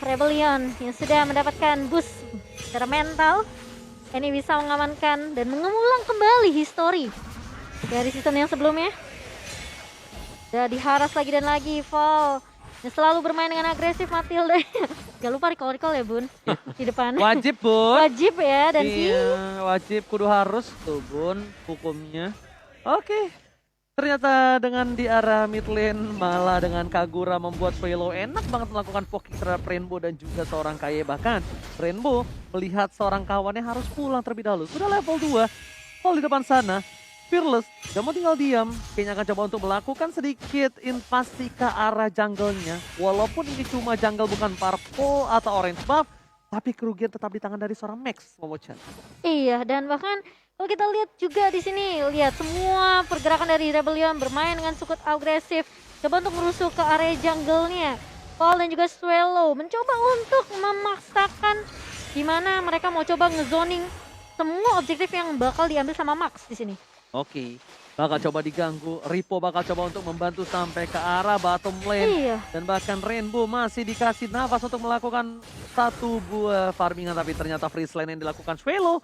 Rebellion yang sudah mendapatkan boost secara mental. Ini bisa mengamankan dan mengulang kembali histori dari season yang sebelumnya. Udah diharas lagi dan lagi Fall yang selalu bermain dengan agresif Matilda. Gak lupa recall ya Bun di depan. Wajib Bun. Wajib ya dan iya, wajib kudu harus tuh Bun hukumnya. Oke. Ternyata dengan di arah mid lane malah dengan Kagura membuat Swallow enak banget melakukan poking terhadap Rainbow dan juga seorang Kaye. Bahkan Rainbow melihat seorang kawannya harus pulang terlebih dahulu. Sudah level 2, Fall di depan sana. Fearless gak mau tinggal diam, kayaknya akan coba untuk melakukan sedikit invasi ke arah jungle-nya. Walaupun ini cuma jungle bukan purple atau orange buff, tapi kerugian tetap di tangan dari seorang Max, Momo-chan. iya, dan bahkan kalau kita lihat juga di sini, lihat semua pergerakan dari Rebellion bermain dengan cukup agresif. Coba untuk merusuh ke area jungle-nya. Paul dan juga Swallow mencoba untuk memaksakan gimana mereka mau coba ngezoning semua objektif yang bakal diambil sama Max di sini. Oke, bakal coba diganggu. Ripo bakal coba untuk membantu sampai ke arah bottom lane. Iya. Dan bahkan Rainbow masih dikasih nafas untuk melakukan satu buah farmingan. Tapi ternyata freeze lane yang dilakukan Swallow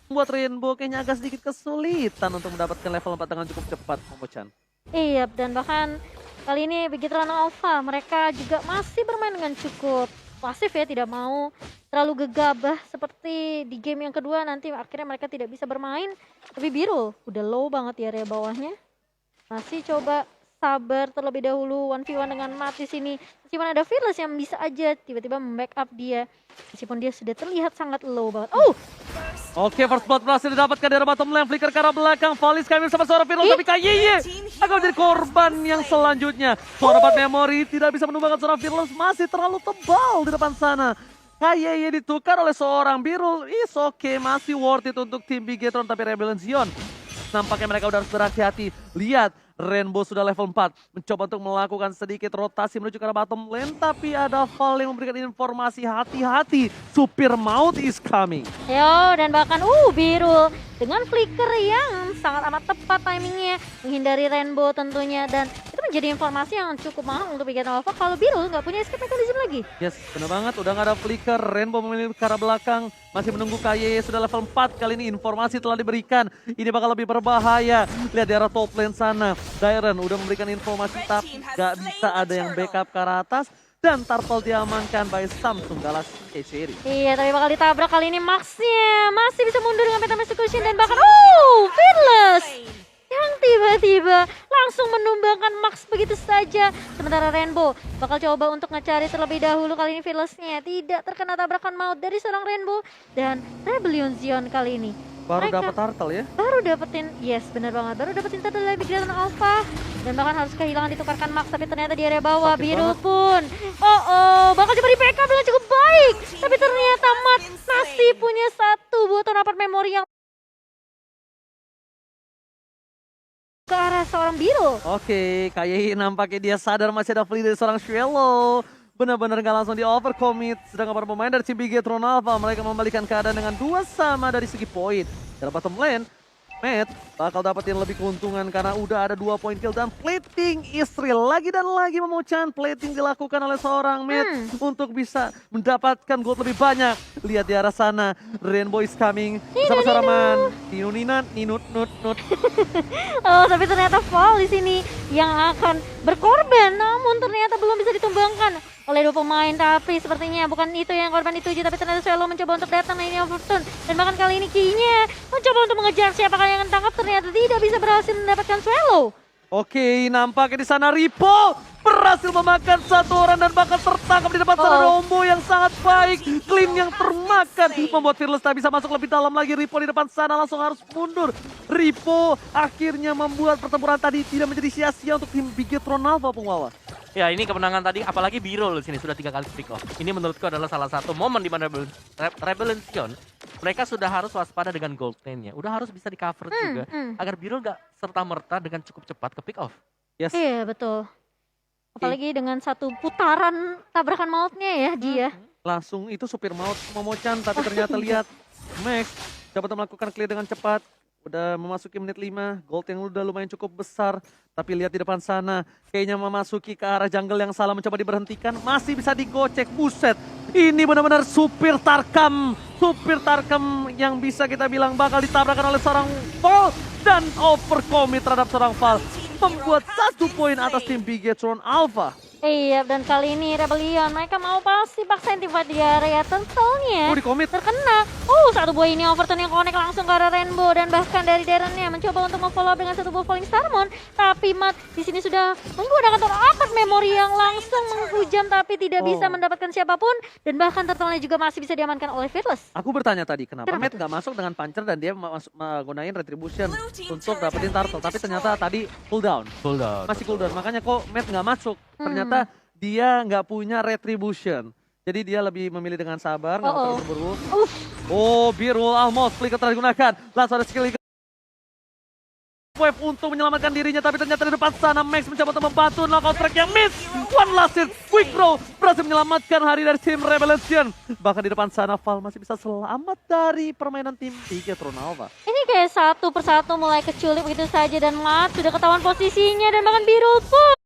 membuat Rainbow kayaknya agak sedikit kesulitan untuk mendapatkan level 4 dengan cukup cepat, Momo-chan. Iya, dan bahkan kali ini Begitu Alpha mereka juga masih bermain dengan cukup pasif ya, tidak mau terlalu gegabah seperti di game yang kedua nanti akhirnya mereka tidak bisa bermain. Tapi Biru udah low banget di area bawahnya. Masih coba sabar terlebih dahulu 1v1 dengan mati sini. Meskipun ada Fearless yang bisa aja tiba-tiba membackup dia. Meskipun dia sudah terlihat sangat low banget. Oh! Oke, first blood berhasil didapatkan dari bottom lane. Flicker ke arah belakang. Valis kami sama seorang Fearless. Tapi Kaye akan menjadi korban yang selanjutnya. Suara Bad Memory tidak bisa menumbangkan seorang Fearless. Masih terlalu tebal di depan sana. Kaye ditukar oleh seorang Birul. Is okay, masih worth it untuk tim Bigetron. Tapi Rebellion Zion nampaknya mereka udah harus berhati-hati. Lihat, Rainbow sudah level 4. Mencoba untuk melakukan sedikit rotasi menuju ke arah bottom lane. Tapi ada Val yang memberikan informasi hati-hati. Supir maut is coming. Yo, dan bahkan Birul dengan flicker yang sangat amat tepat timingnya. Menghindari Rainbow tentunya. Dan itu menjadi informasi yang cukup mahal untuk Bigetron Alpha. Kalau Birul nggak punya escape mechanism lagi. Yes, benar banget. Udah nggak ada flicker. Rainbow memilih ke arah belakang. Masih menunggu Kaye sudah level 4. Kali ini informasi telah diberikan. Ini bakal lebih berbahaya. Lihat di arah top lane sana. Dairen udah memberikan informasi tapi gak bisa ada yang backup ke arah atas. Dan Turtle diamankan by Samsung Galaxy K-Series. Iya, tapi bakal ditabrak kali ini Max-nya. Masih bisa mundur dengan Phantom Execution dan bahkan Fearless yang tiba-tiba langsung menumbangkan Max begitu saja. Sementara Rainbow bakal coba untuk ngecari terlebih dahulu. Kali ini Fearless-nya tidak terkena tabrakan maut dari seorang Rainbow. Dan Rebellion Zion kali ini Baru mereka dapat Turtle ya? baru dapetin, yes benar banget, baru dapetin Turtle dari Begitu Alpha. Dan bahkan harus kehilangan ditukarkan Max, tapi ternyata di area bawah. Sakit Biru banget. pun bakal coba di backup dengan cukup baik. Tapi ternyata Mat masih punya satu buah rapat memori yang ke arah seorang Biru. Oke, Kaye nampaknya dia sadar masih ada free dari seorang Swallow. Benar-benar gak langsung di overcommit. Sedangkan para pemain dari tim Bigetron Alpha mereka membalikan keadaan dengan 2 sama dari segi poin. Dalam bottom lane, Matt bakal dapetin lebih keuntungan karena udah ada 2 poin kill dan plating istri lagi dan lagi Momo-chan. Plating dilakukan oleh seorang Matt untuk bisa mendapatkan gold lebih banyak. Lihat di arah sana, Rainbow is coming sama seorang man. Ninut. Tapi ternyata Fall di sini yang akan berkorban, namun ternyata belum bisa ditumbangkan oleh 2 pemain. Tapi sepertinya bukan itu yang korban dituju, tapi ternyata Swallow mencoba untuk datang. Nah, ini Overturn, dan bahkan kali ini Key-nya mencoba untuk mengejar siapakah yang tangkap, ternyata tidak bisa berhasil mendapatkan Swallow. Oke, nampaknya di sana Ripo berhasil memakan satu orang dan bahkan tertangkap di depan sana Rombo yang sangat baik. Clean yang termakan membuat Fearless tak bisa masuk lebih dalam lagi. Ripo di depan sana langsung harus mundur. Ripo akhirnya membuat pertempuran tadi tidak menjadi sia-sia untuk tim Bigetron Alpha, Pungwawa. Ya, ini kemenangan tadi, apalagi Birul di sini sudah 3 kali pick off. Ini menurutku adalah salah satu momen di mana Rebellion mereka sudah harus waspada dengan gold lane-nya. Udah harus bisa di cover juga agar Birul gak serta-merta dengan cukup cepat ke pick off. Yes. Iya, betul. Apalagi dengan satu putaran tabrakan mautnya ya dia. Langsung itu supir maut Momo-chan, tapi ternyata lihat Max dapat melakukan clear dengan cepat. Udah memasuki menit 5, gold yang udah lumayan cukup besar. Tapi lihat di depan sana, kayaknya memasuki ke arah jungle yang salah, mencoba diberhentikan. Masih bisa digocek, buset. Ini benar-benar supir Tarkam. Supir Tarkam yang bisa kita bilang bakal ditabrakkan oleh seorang Val. Dan overcommit terhadap seorang Val. Membuat 1 poin atas tim Bigetron Alpha. Iya, dan kali ini Rebellion mereka mau pasti paksain teamfight di area tentunya Oh, di-commit. terkena. Satu buah ini overturn yang connect langsung ke arah Rainbow, dan bahkan dari Darren-nya mencoba untuk memfollow up dengan satu buah Falling Starmon, tapi Matt di sini sudah menggunakan akad memori yang langsung menghujam tapi tidak bisa mendapatkan siapapun, dan bahkan turtle-nya juga masih bisa diamankan oleh Fearless. Aku bertanya tadi, kenapa Kenapa Matt nggak masuk dengan puncher dan dia menggunakan retribution untuk dapetin turtle. Tapi ternyata tadi cooldown. Cooldown. Masih cooldown, makanya kok Matt nggak masuk. Ternyata dia nggak punya retribution. Jadi dia lebih memilih dengan sabar, nggak usah buru-buru. Oh, Birul almost flicker telah digunakan. Langsung ada skill wave untuk menyelamatkan dirinya, tapi ternyata di depan sana Max mencoba untuk membantu, knockout track yang miss. One last hit, quick throw berhasil menyelamatkan hari dari tim Revelation. Bahkan di depan sana Val masih bisa selamat dari permainan tim Bigetron Alpha. Ini kayak satu persatu mulai keculik begitu saja, dan Matt sudah ketahuan posisinya, dan bahkan Birul pun.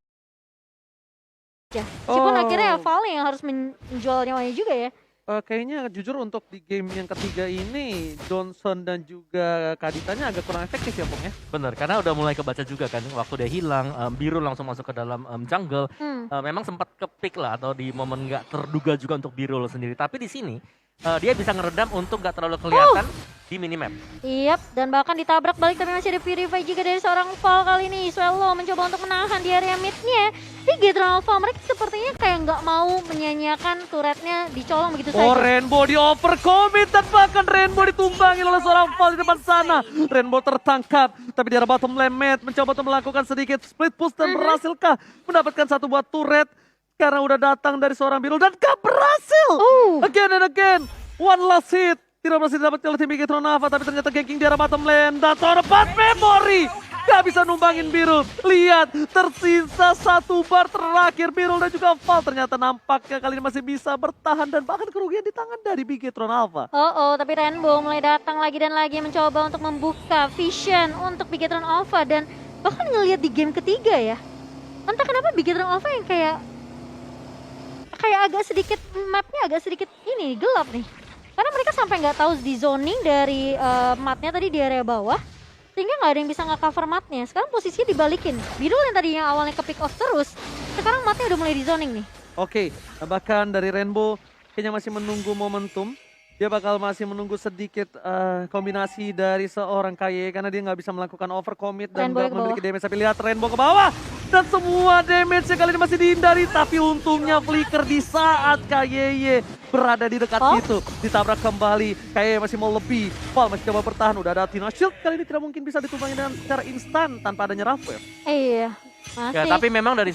Meskipun akhirnya Val yang harus menjual nyawanya juga ya. Kayaknya jujur untuk di game yang ketiga ini Johnson dan juga Kaditanya agak kurang efektif ya Pong ya. Bener, karena udah mulai kebaca juga kan. Waktu dia hilang, Biru langsung masuk ke dalam jungle. Memang sempat kepick lah atau di momen nggak terduga juga untuk Biru sendiri. Tapi di sini dia bisa ngeredam untuk nggak terlalu kelihatan di minimap. Yap, dan bahkan ditabrak balik, tapi masih ada Purify juga dari seorang Val kali ini. Swallow mencoba untuk menahan di area mid-nya. Bigetron Alpha mereka sepertinya kayak nggak mau menyanyiakan turretnya dicolong begitu Oh, saja. Rainbow di overcommit dan bahkan Rainbow ditumbangi oleh seorang Val di depan sana. Rainbow tertangkap, tapi di arah bottom lane Matt mencoba untuk melakukan sedikit split push dan berhasilkah mendapatkan satu buah turret karena udah datang dari seorang Birul dan gak berhasil. Again and again, one last hit. Tidak berhasil didapatkan oleh tim Bigetron Alpha, tapi ternyata ganking di arah bottom lane dan tepat memori. Gak bisa numbangin Birul. Lihat, tersisa satu bar terakhir. Birul dan juga Val ternyata nampaknya kali ini masih bisa bertahan dan bahkan kerugian di tangan dari Bigetron Alpha. Tapi Rainbow mulai datang lagi dan lagi mencoba untuk membuka vision untuk Bigetron Alpha, dan bahkan ngelihat di game ketiga ya. Entah kenapa Bigetron Alpha yang kayak agak sedikit mapnya agak sedikit ini gelap nih. Karena mereka sampai nggak tahu di zoning dari matnya tadi di area bawah, sehingga nggak ada yang bisa nge-cover matnya. Sekarang posisinya dibalikin. Birul yang tadinya awalnya ke pick off terus, sekarang matnya udah mulai di zoning nih. Oke, bahkan dari Rainbow kayaknya masih menunggu momentum. Dia bakal masih menunggu sedikit kombinasi dari seorang KY karena dia nggak bisa melakukan overcommit dan Rainbow nggak ke memiliki damage. Tapi lihat Rainbow ke bawah dan semua damage kali ini masih dihindari. Tapi untungnya flicker di saat KY berada di dekat situ. Ditabrak kembali, KY masih mau lebih. Val masih coba bertahan, udah ada Tina Shield. Kali ini tidak mungkin bisa ditumbangi dengan secara instan tanpa adanya Rafael. Iya. Masih. Ya, tapi memang dari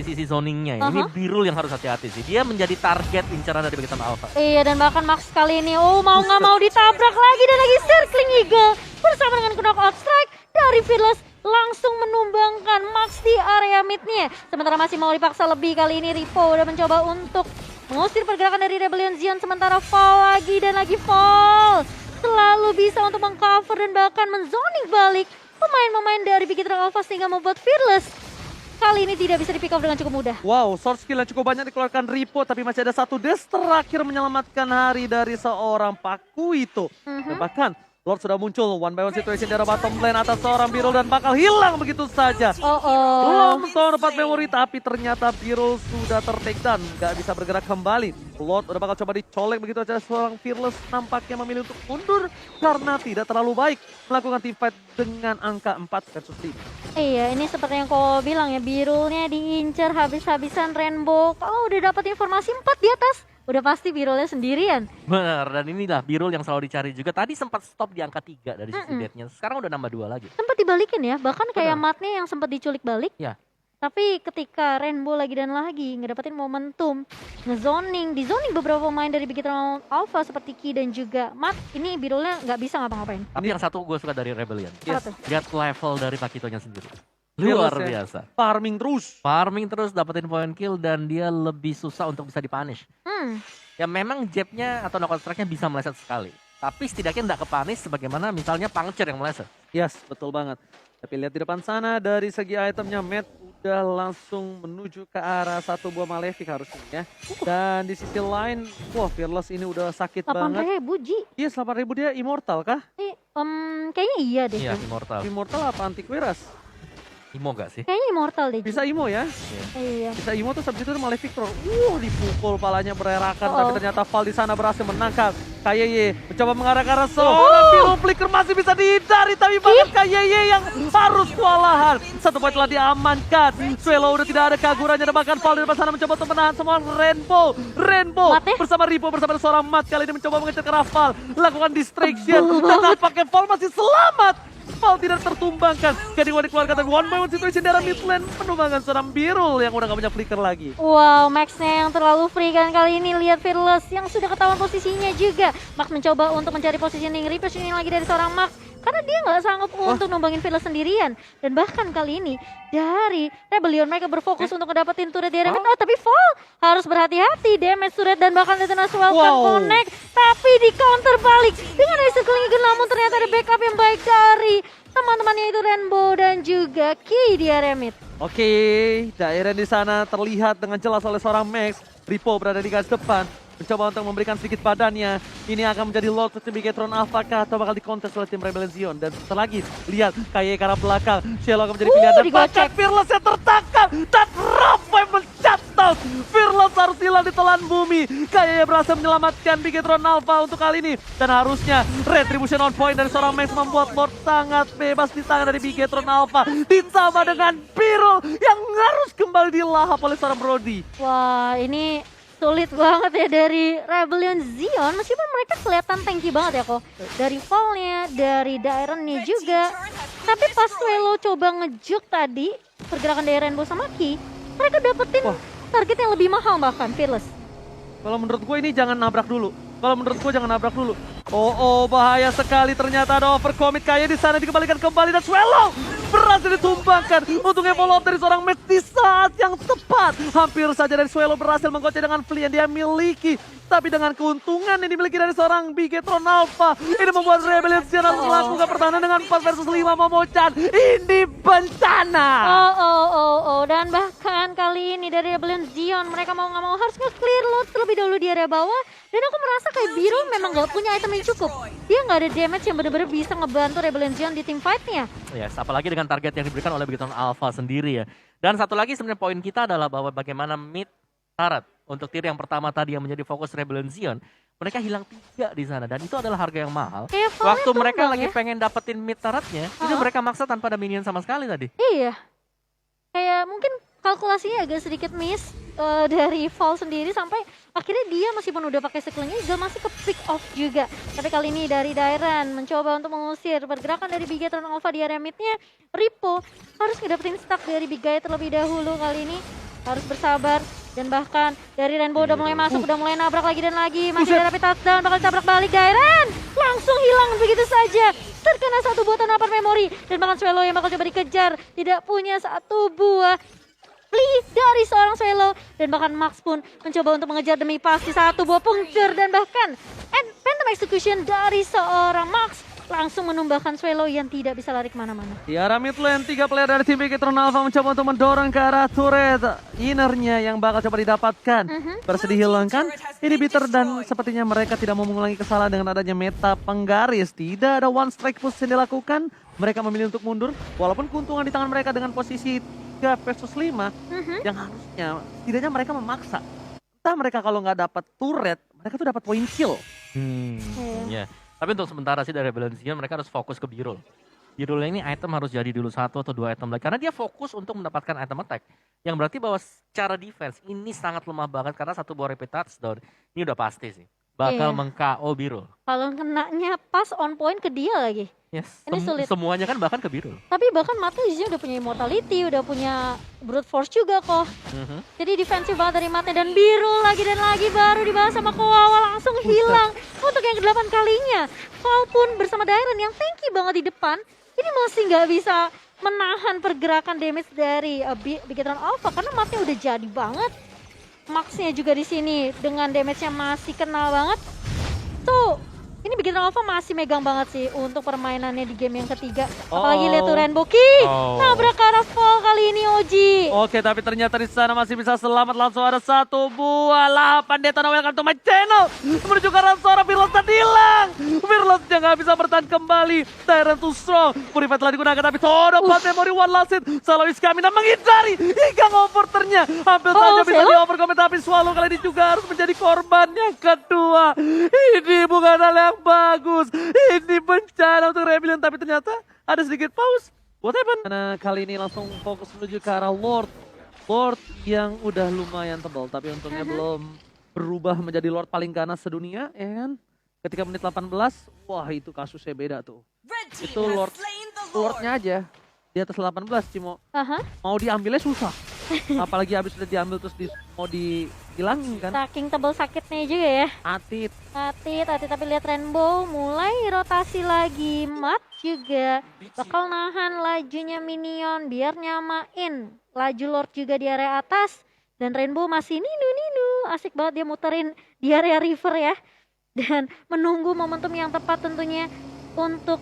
sisi zoningnya ya, ini Birul yang harus hati-hati sih. Dia menjadi target incaran dari Bigetron Alpha. Iya, dan bahkan Max kali ini mau nggak mau ditabrak lagi, dan lagi circling Eagle bersama dengan knockout strike dari Fearless langsung menumbangkan Max di area midnya. Sementara masih mau dipaksa lebih, kali ini Ripo udah mencoba untuk mengusir pergerakan dari Rebellion Zion, sementara Val lagi dan lagi Val selalu bisa untuk mengcover dan bahkan menzoning balik pemain-pemain dari Bigetron Alpha sehingga membuat Fearless kali ini tidak bisa di-pick off dengan cukup mudah. Wow, sword skill yang cukup banyak dikeluarkan Ripo, tapi masih ada satu dash terakhir menyelamatkan hari dari seorang Paku itu. Dan bahkan Lord sudah muncul, one by one situation di arah bottom lane atas seorang Birul dan bakal hilang begitu saja. Belum dapat memori, tapi ternyata Birul sudah ter-take down, gak bisa bergerak kembali. Lord udah bakal coba dicolek begitu aja, seorang Fearless nampaknya memilih untuk mundur karena tidak terlalu baik melakukan teamfight dengan angka 4 versus 5. Iya, ini seperti yang kau bilang ya, Birulnya diincar habis-habisan Rainbow. Kalau udah dapat informasi 4 di atas, udah pasti Birulnya sendirian. Benar, dan inilah Birul yang selalu dicari juga. Tadi sempat stop di angka 3 dari sisi death-nya. Sekarang udah nambah 2 lagi. Sempat dibalikin ya, bahkan kayak matnya yang sempat diculik balik. Ya. Tapi ketika Rainbow lagi dan lagi ngedapetin momentum, ngezoning, dizoning beberapa pemain dari Bigetron Alpha seperti Ki dan juga Matt, ini Birulnya nggak bisa ngapa-ngapain. Tapi yang satu gue suka dari Rebellion. Apa tuh? Lihat level dari Pakitonya sendiri. Luar Fearless ya. biasa. Farming terus. Farming terus, dapetin point kill, dan dia lebih susah untuk bisa dipunish. Ya memang jabnya atau knockout strike-nya bisa meleset sekali. Tapi setidaknya nggak kepanis sebagaimana misalnya Puncture yang meleset. Yes, betul banget. Tapi lihat di depan sana dari segi itemnya Matt udah langsung menuju ke arah satu buah Malefic harusnya ya. Dan di sisi lain, wah Fearless ini udah sakit banget. 8.000 Ji. Iya 8.000 dia immortal kah? Kayaknya iya deh. Iya, Immortal. Immortal apa Antiquiras? Imo gak sih? Kayaknya immortal deh. Ji. Bisa imo ya? Iya. Bisa imo tuh habis itu Malefic Roar. Dipukul palanya bererakan. Oh. Tapi ternyata Val di sana berhasil menangkap. Kayeye mencoba mengarah ke arah seorang Hero Flicker masih bisa dihindari. Tapi bahkan Kayeye yang harus kewalahan. Satu poin telah diamankan. Swelo udah tidak ada kagurannya. Dan bahkan Val di depan sana mencoba untuk menahan semua Rainbow. Rainbow Mat ya? bersama Ripo bersama seorang Mat. Kali ini mencoba mengejar ke arah Val. Lakukan distraction. Dan tampaknya Val masih selamat. Val tidak tertumbangkan. Jadi dikeluarkan tapi one by one situation dari mid lane menumbangkan seorang Birul yang udah gak punya flicker lagi. Wow, Max-nya yang terlalu free kan kali ini. Lihat Fearless yang sudah ketahuan posisinya juga. Max mencoba untuk mencari positioning, repositioning lagi dari seorang Max. Karena dia nggak sanggup untuk numbangin Fearless sendirian. Dan bahkan kali ini dari Rebellion mereka berfokus untuk ngedapetin turret dari Remit. Oh, tapi Val harus berhati-hati. Damage turret dan bahkan Detonus Welcome connect. Tapi di counter balik dengan Razor Eagle. Namun ternyata ada backup yang baik dari teman-temannya itu Rainbow dan juga Ki di Remit. Oke, daerah di sana terlihat dengan jelas oleh seorang Max. Ripo berada di garis depan. Mencoba untuk memberikan sedikit badannya. Ini akan menjadi Lord of Bigetron Alpha kah atau bakal dikontes oleh tim Rebellion Zion. Dan setelah lagi, lihat Kaye ke arah belakang. Cielo akan menjadi pilihan. Dan bahkan Fearless yang tertangkap. Dan Rafa mencatat. Fearless harus hilang di telan bumi. Kaye berhasil menyelamatkan Bigetron Alpha untuk kali ini. Dan harusnya Retribution on point dari seorang Max membuat Lord sangat bebas di tangan dari Bigetron Alpha. Ditambah dengan Birul yang harus kembali dilahap oleh seorang Brody. Wah, ini sulit banget ya dari Rebellion Zion, meskipun mereka kelihatan tanky banget ya kok. Dari Val-nya, dari Dairon-nya juga. Tapi pas Swelo coba ngejuk tadi, pergerakan dari Rainbow sama Ki, mereka dapetin target yang lebih mahal bahkan, Fearless. Kalau menurut gue ini jangan nabrak dulu. Oh, bahaya sekali ternyata ada overcommit kayak di sana dikembalikan kembali dan Swelo berhasil ditumbangkan untuk evolve dari seorang Max di saat yang tepat. Hampir saja dari Swelo berhasil menggoceh dengan flee yang dia miliki. Tapi dengan keuntungan yang dimiliki dari seorang Bigetron Alpha, ini membuat Rebellion Zion harus melakukan pertahanan dengan 4 versus 5 Momo-chan. Ini bencana. Dan bahkan kali ini dari Rebellion Zion, mereka mau nggak mau harus nge-clear load terlebih dahulu di area bawah. Dan aku merasa kayak Biru memang nggak punya item yang cukup. Dia nggak ada damage yang benar-benar bisa ngebantu Rebellion Zion di team fight-nya. Yes, apalagi dengan target yang diberikan oleh Bigetron Alpha sendiri ya. Dan satu lagi sebenarnya poin kita adalah bahwa bagaimana mid turret untuk tier yang pertama tadi yang menjadi fokus Rebellion Zion, mereka hilang 3 di sana dan itu adalah harga yang mahal. Waktu mereka lagi pengen dapetin mid turretnya, itu mereka maksa tanpa ada minion sama sekali tadi. Iya, kayak mungkin kalkulasinya agak sedikit miss dari Val sendiri sampai akhirnya dia meskipun udah pakai Circling Eagle masih ke pick off juga. Tapi kali ini dari Dairon mencoba untuk mengusir pergerakan dari Bigetron Alpha di area midnya. Ripo harus ngedapetin stack dari Big Guy terlebih dahulu kali ini. Harus bersabar. Dan bahkan dari Rainbow udah mulai masuk, udah mulai nabrak lagi dan lagi. Masih ada rapid touchdown, bakal ditabrak balik Dairon. Langsung hilang begitu saja. Terkena satu buah tanaman memori. Dan bahkan Swelo yang bakal coba dikejar. Tidak punya satu buah play dari seorang Swelo. Dan bahkan Max pun mencoba untuk mengejar demi pasti satu buah puncture. Dan bahkan Phantom Execution dari seorang Max langsung menumbangkan Swelo yang tidak bisa lari kemana-mana. Di arah mid lane, 3 player dari tim Bigetron Alpha mencoba untuk mendorong ke arah turret innernya yang bakal coba didapatkan. Bersedia hilangkan inhibitor dan sepertinya mereka tidak mau mengulangi kesalahan dengan adanya meta penggaris. Tidak ada one strike push yang dilakukan. Mereka memilih untuk mundur walaupun keuntungan di tangan mereka dengan posisi 3 versus 5 yang harusnya setidaknya mereka memaksa. Entah mereka kalau nggak dapat turret, mereka tuh dapat point kill. Ya. Tapi untuk sementara sih dari Rebellion Zion mereka harus fokus ke Birul. Birul ini item harus jadi dulu 1 atau 2 item lagi. Karena dia fokus untuk mendapatkan item attack. Yang berarti bahwa secara defense ini sangat lemah banget. Karena satu buah rapid touchdown ini udah pasti sih. Bakal meng-KO Birul. Kalau kenanya pas on point ke dia lagi. Yes, Ini sulit. semuanya kan bahkan ke Birul. Tapi bahkan Mate di sini udah punya immortality, udah punya brute force juga kok. Jadi defensif banget dari Mate dan Biru lagi dan lagi baru dibahas sama Kowawa langsung hilang untuk yang ke-8 kalinya. Walaupun bersama Dairon yang tanky banget di depan, ini masih nggak bisa menahan pergerakan damage dari Bigetron Alpha karena Mate udah jadi banget. Max-nya juga di sini dengan damage-nya masih kenal banget. Tuh, Ini Bigetron Alpha masih megang banget sih untuk permainannya di game yang ketiga. Oh. Apalagi lihat tuh Rainbow Key. Oh. Nabrak ke arah Fall kali ini Oji. Oke, tapi ternyata di sana masih bisa selamat. Langsung ada satu buah 8 Detona. Welcome to my channel. Menuju ke arah seorang Fearless dan hilang. Fearlessnya nggak bisa bertahan kembali. Tyrant too strong. Purify telah digunakan tapi Todo buat memori one last hit. Salois Kamina menghindari hingga overternya. Hampir saja bisa Selo? di-overcommit tapi Swallow kali ini juga harus menjadi korban yang kedua. Ini bukan hal yang bagus. Ini bencana untuk Rebellion tapi ternyata ada sedikit pause. What happened? Karena kali ini langsung fokus menuju ke arah Lord. Lord yang udah lumayan tebal tapi untungnya belum berubah menjadi Lord paling ganas sedunia, ya kan? Ketika menit 18, wah itu kasusnya beda tuh. Itu Lordnya aja di atas 18 Cimo. Aha. Mau diambilnya susah. Apalagi habis udah diambil terus mau dihilangin kan. Saking tebel sakitnya juga ya. Atit. Hati tapi lihat Rainbow mulai rotasi lagi. Mat juga bakal nahan lajunya Minion biar nyamain laju Lord juga di area atas. Dan Rainbow masih ninu. Asik banget dia muterin di area river ya. Dan menunggu momentum yang tepat tentunya untuk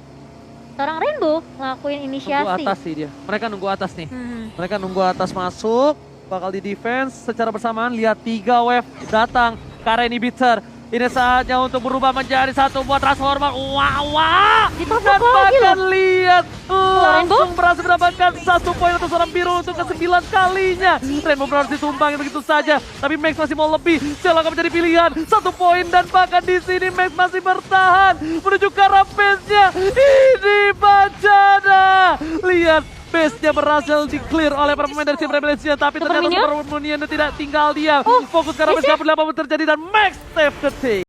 seorang Rainbow ngelakuin Nunggu inisiasi. atas sih dia. Mereka nunggu atas nih. Hmm. Mereka nunggu atas masuk. Bakal di defense secara bersamaan. Lihat 3 wave datang. Karen Inhibitor. Ini saatnya untuk berubah menjadi satu buat transformer. Wah. Ditabrak Dan lagi bahkan loh. lihat. Rainbow? Langsung berhasil mendapatkan 1 poin untuk seorang biru untuk ke-9 kalinya. Rainbow harus ditumbangin begitu saja. Tapi Max masih mau lebih. Celaka menjadi pilihan. 1 poin dan bahkan di sini Max masih bertahan. Menuju ke arah base-nya. Ini bencana. Lihat. Base-nya berhasil di-clear oleh para pemain dari tim Rebellion. Tapi Super ternyata Minion? Super Minion tidak tinggal diam. Oh, Fokus ke arah yes, base, apa terjadi dan Max save the team.